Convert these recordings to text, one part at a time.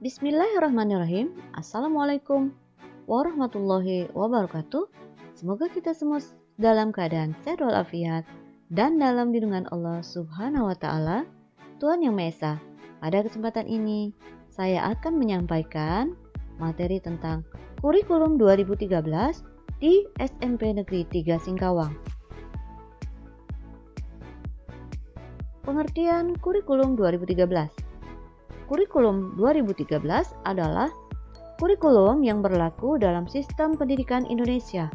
Bismillahirrahmanirrahim. Assalamualaikum warahmatullahi wabarakatuh. Semoga kita semua dalam keadaan sehat walafiat dan dalam lindungan Allah Subhanahu wa taala, Tuhan Yang Maha Esa. Pada kesempatan ini, saya akan menyampaikan materi tentang kurikulum 2013 di SMP Negeri 3 Singkawang. Pengertian kurikulum 2013. Kurikulum 2013 adalah kurikulum yang berlaku dalam sistem pendidikan Indonesia.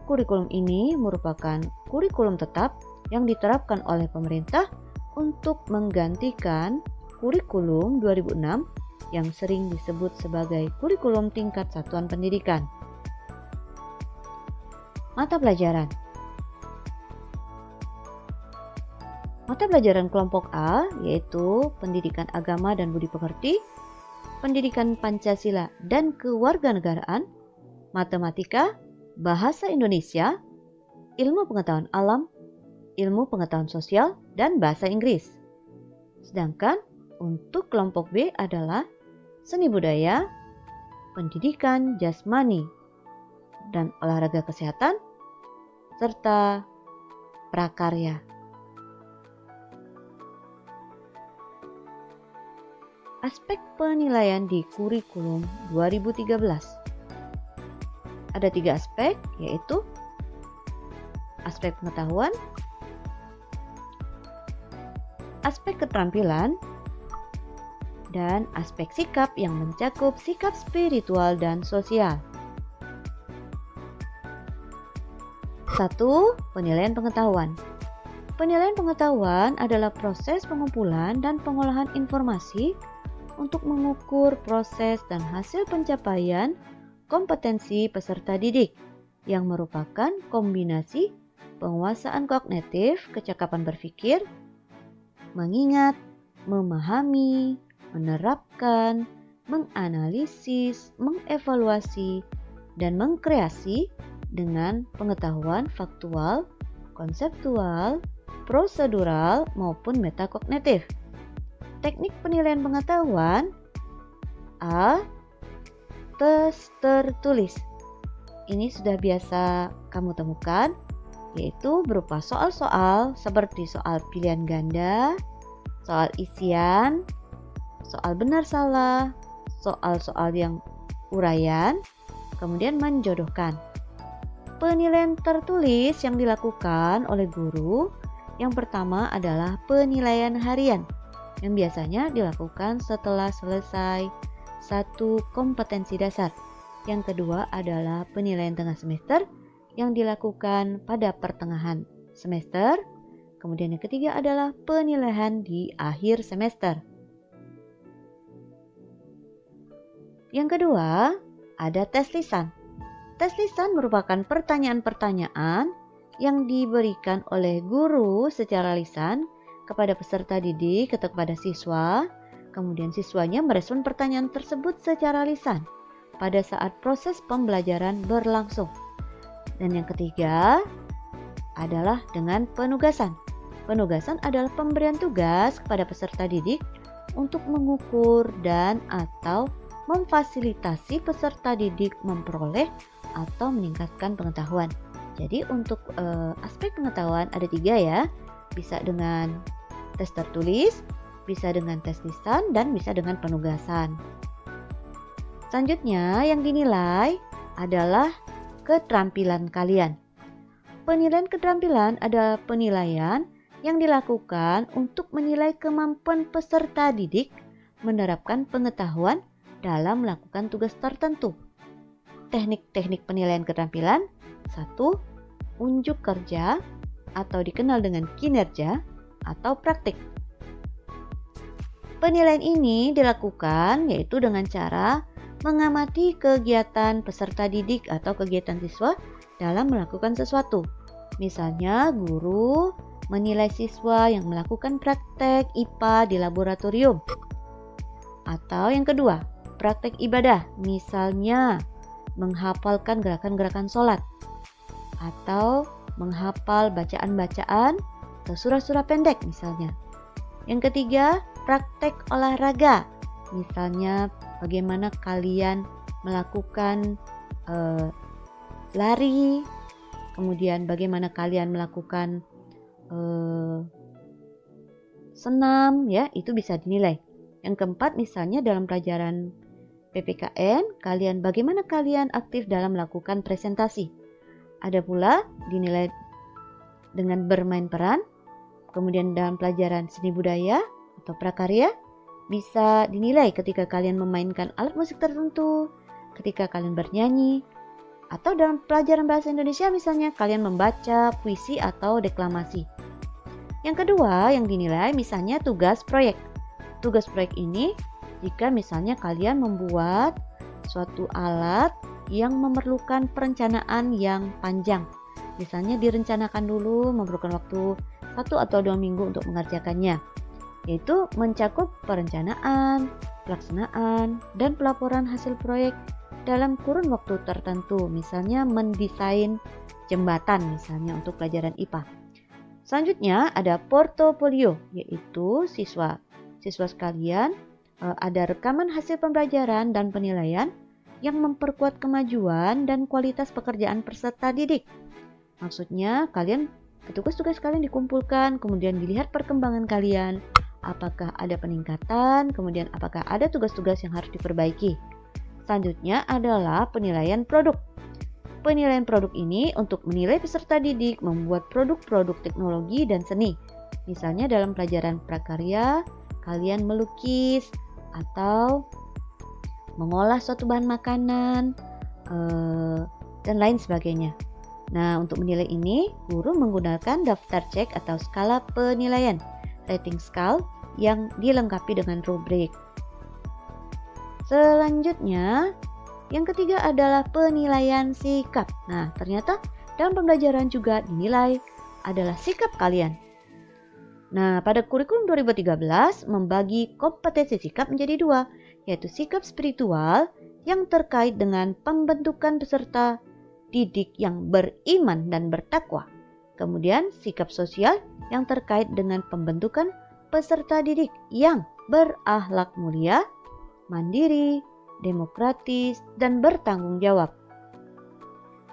Kurikulum ini merupakan kurikulum tetap yang diterapkan oleh pemerintah untuk menggantikan kurikulum 2006 yang sering disebut sebagai kurikulum tingkat satuan pendidikan. Mata pelajaran. Mata pelajaran kelompok A yaitu Pendidikan Agama dan Budi Pekerti, Pendidikan Pancasila dan Kewarganegaraan, Matematika, Bahasa Indonesia, Ilmu Pengetahuan Alam, Ilmu Pengetahuan Sosial, dan Bahasa Inggris. Sedangkan untuk kelompok B adalah Seni Budaya, Pendidikan Jasmani dan Olahraga Kesehatan, serta Prakarya. Aspek penilaian di kurikulum 2013. Ada 3 aspek, yaitu aspek pengetahuan, aspek keterampilan, dan aspek sikap yang mencakup sikap spiritual dan sosial. 1. Penilaian pengetahuan. Penilaian pengetahuan adalah proses pengumpulan dan pengolahan informasi untuk mengukur proses dan hasil pencapaian kompetensi peserta didik yang merupakan kombinasi penguasaan kognitif, kecakapan berpikir, mengingat, memahami, menerapkan, menganalisis, mengevaluasi, dan mengkreasi dengan pengetahuan faktual, konseptual, prosedural, maupun metakognitif. Teknik penilaian pengetahuan. A. Tes tertulis. Ini sudah biasa kamu temukan, yaitu berupa soal-soal seperti soal pilihan ganda, soal isian, soal benar salah, soal-soal yang uraian, kemudian menjodohkan. Penilaian tertulis yang dilakukan oleh guru yang pertama adalah penilaian harian, yang biasanya dilakukan setelah selesai satu kompetensi dasar. Yang kedua adalah penilaian tengah semester yang dilakukan pada pertengahan semester. Kemudian yang ketiga adalah penilaian di akhir semester. Yang kedua, ada tes lisan. Tes lisan merupakan pertanyaan-pertanyaan yang diberikan oleh guru secara lisan kepada peserta didik atau kepada siswa, kemudian siswanya merespon pertanyaan tersebut secara lisan pada saat proses pembelajaran berlangsung. Dan yang ketiga adalah dengan penugasan. Penugasan adalah pemberian tugas kepada peserta didik untuk mengukur dan atau memfasilitasi peserta didik memperoleh atau meningkatkan pengetahuan. Jadi untuk aspek pengetahuan ada 3 ya, bisa dengan tes tertulis, bisa dengan tes lisan, dan bisa dengan penugasan. Selanjutnya yang dinilai adalah keterampilan kalian. Penilaian keterampilan adalah penilaian yang dilakukan untuk menilai kemampuan peserta didik menerapkan pengetahuan dalam melakukan tugas tertentu. Teknik-teknik penilaian keterampilan. 1. Unjuk kerja atau dikenal dengan kinerja atau praktik. Penilaian ini dilakukan yaitu dengan cara mengamati kegiatan peserta didik atau kegiatan siswa dalam melakukan sesuatu. Misalnya guru menilai siswa yang melakukan praktek IPA di laboratorium. Atau yang kedua, praktek ibadah, misalnya menghafalkan gerakan-gerakan sholat atau menghafal bacaan-bacaan atau surah-surah pendek misalnya. Yang ketiga, praktek olahraga. Misalnya bagaimana kalian melakukan lari, kemudian bagaimana kalian melakukan senam, ya, itu bisa dinilai. Yang keempat, misalnya dalam pelajaran PPKN, bagaimana kalian aktif dalam melakukan presentasi. Ada pula dinilai dengan bermain peran. Kemudian dalam pelajaran seni budaya atau prakarya, bisa dinilai ketika kalian memainkan alat musik tertentu, ketika kalian bernyanyi, atau dalam pelajaran bahasa Indonesia misalnya kalian membaca puisi atau deklamasi. Yang kedua yang dinilai misalnya tugas proyek. Tugas proyek ini jika misalnya kalian membuat suatu alat yang memerlukan perencanaan yang panjang. Misalnya direncanakan dulu, memerlukan waktu 1 atau 2 minggu untuk mengerjakannya, yaitu mencakup perencanaan, pelaksanaan, dan pelaporan hasil proyek dalam kurun waktu tertentu. Misalnya mendesain jembatan misalnya untuk pelajaran IPA. Selanjutnya ada portofolio, yaitu siswa sekalian ada rekaman hasil pembelajaran dan penilaian yang memperkuat kemajuan dan kualitas pekerjaan peserta didik. Maksudnya tugas-tugas kalian dikumpulkan, kemudian dilihat perkembangan kalian, apakah ada peningkatan, kemudian apakah ada tugas-tugas yang harus diperbaiki. Selanjutnya adalah penilaian produk. Penilaian produk ini untuk menilai peserta didik membuat produk-produk teknologi dan seni. Misalnya dalam pelajaran prakarya, kalian melukis atau mengolah suatu bahan makanan dan lain sebagainya. Nah, untuk menilai ini, guru menggunakan daftar cek atau skala penilaian, rating scale yang dilengkapi dengan rubrik. Selanjutnya, yang ketiga adalah penilaian sikap. Nah, ternyata dalam pembelajaran juga dinilai adalah sikap kalian. Nah, pada kurikulum 2013 membagi kompetensi sikap menjadi 2, yaitu sikap spiritual yang terkait dengan pembentukan peserta didik yang beriman dan bertakwa. Kemudian sikap sosial yang terkait dengan pembentukan peserta didik yang berakhlak mulia, mandiri, demokratis, dan bertanggung jawab.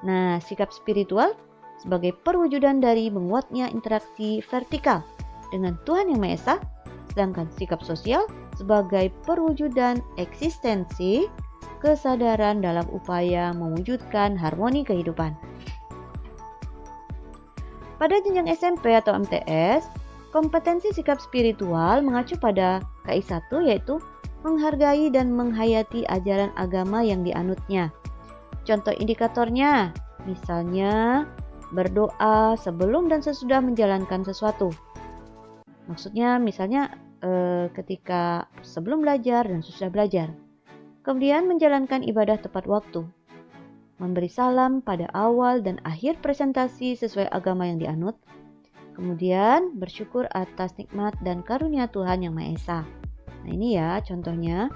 Nah, sikap spiritual sebagai perwujudan dari menguatnya interaksi vertikal dengan Tuhan Yang Maha Esa, sedangkan sikap sosial sebagai perwujudan eksistensi kesadaran dalam upaya mewujudkan harmoni kehidupan. Pada jenjang SMP atau MTS, kompetensi sikap spiritual mengacu pada KI1, yaitu menghargai dan menghayati ajaran agama yang dianutnya. Contoh indikatornya, misalnya berdoa sebelum dan sesudah menjalankan sesuatu. Maksudnya misalnya ketika sebelum belajar dan sesudah belajar. Kemudian menjalankan ibadah tepat waktu. Memberi salam pada awal dan akhir presentasi sesuai agama yang dianut. Kemudian bersyukur atas nikmat dan karunia Tuhan Yang Maha Esa. Nah, ini ya contohnya.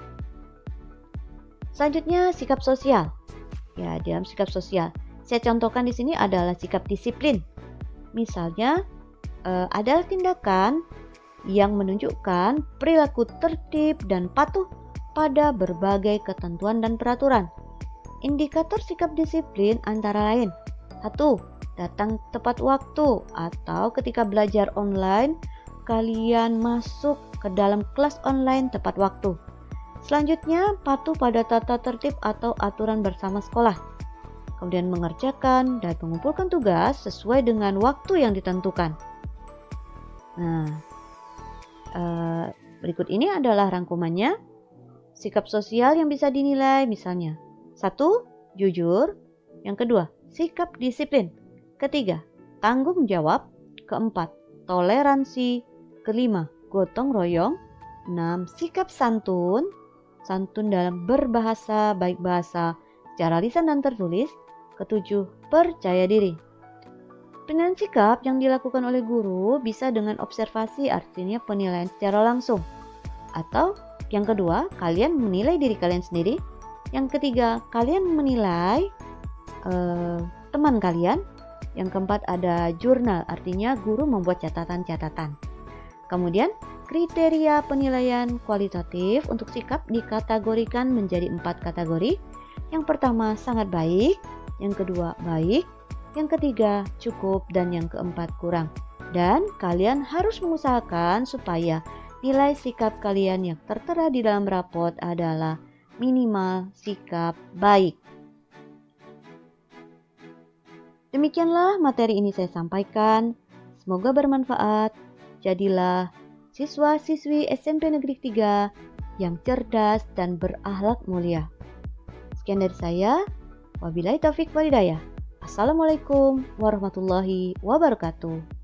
Selanjutnya sikap sosial. Ya, dalam sikap sosial saya contohkan di sini adalah sikap disiplin. Misalnya adalah tindakan yang menunjukkan perilaku tertib dan patuh pada berbagai ketentuan dan peraturan. Indikator sikap disiplin antara lain: 1. Datang tepat waktu, atau ketika belajar online kalian masuk ke dalam kelas online tepat waktu. Selanjutnya, patuh pada tata tertib atau aturan bersama sekolah. Kemudian mengerjakan dan mengumpulkan tugas sesuai dengan waktu yang ditentukan. Nah, berikut ini adalah rangkumannya. Sikap sosial yang bisa dinilai misalnya: 1. Jujur. Yang kedua, sikap disiplin. Ketiga, tanggung jawab. Keempat, toleransi. Kelima, gotong royong. 6. Sikap santun. Santun dalam berbahasa, baik bahasa secara lisan dan tertulis. Ketujuh, percaya diri. Penilaian sikap yang dilakukan oleh guru bisa dengan observasi, artinya penilaian secara langsung. Atau yang kedua, kalian menilai diri kalian sendiri. Yang ketiga, kalian menilai teman kalian. Yang keempat ada jurnal, artinya guru membuat catatan-catatan. Kemudian Kriteria penilaian kualitatif untuk sikap dikategorikan menjadi 4 kategori. Yang pertama sangat baik, yang kedua baik, yang ketiga cukup, dan yang keempat kurang. Dan kalian harus mengusahakan supaya nilai sikap kalian yang tertera di dalam rapot adalah minimal sikap baik. Demikianlah materi ini saya sampaikan. Semoga bermanfaat. Jadilah siswa-siswi SMP Negeri 3 yang cerdas dan berakhlak mulia. Sekian dari saya. Wabillahi taufik walhidayah. Assalamualaikum warahmatullahi wabarakatuh.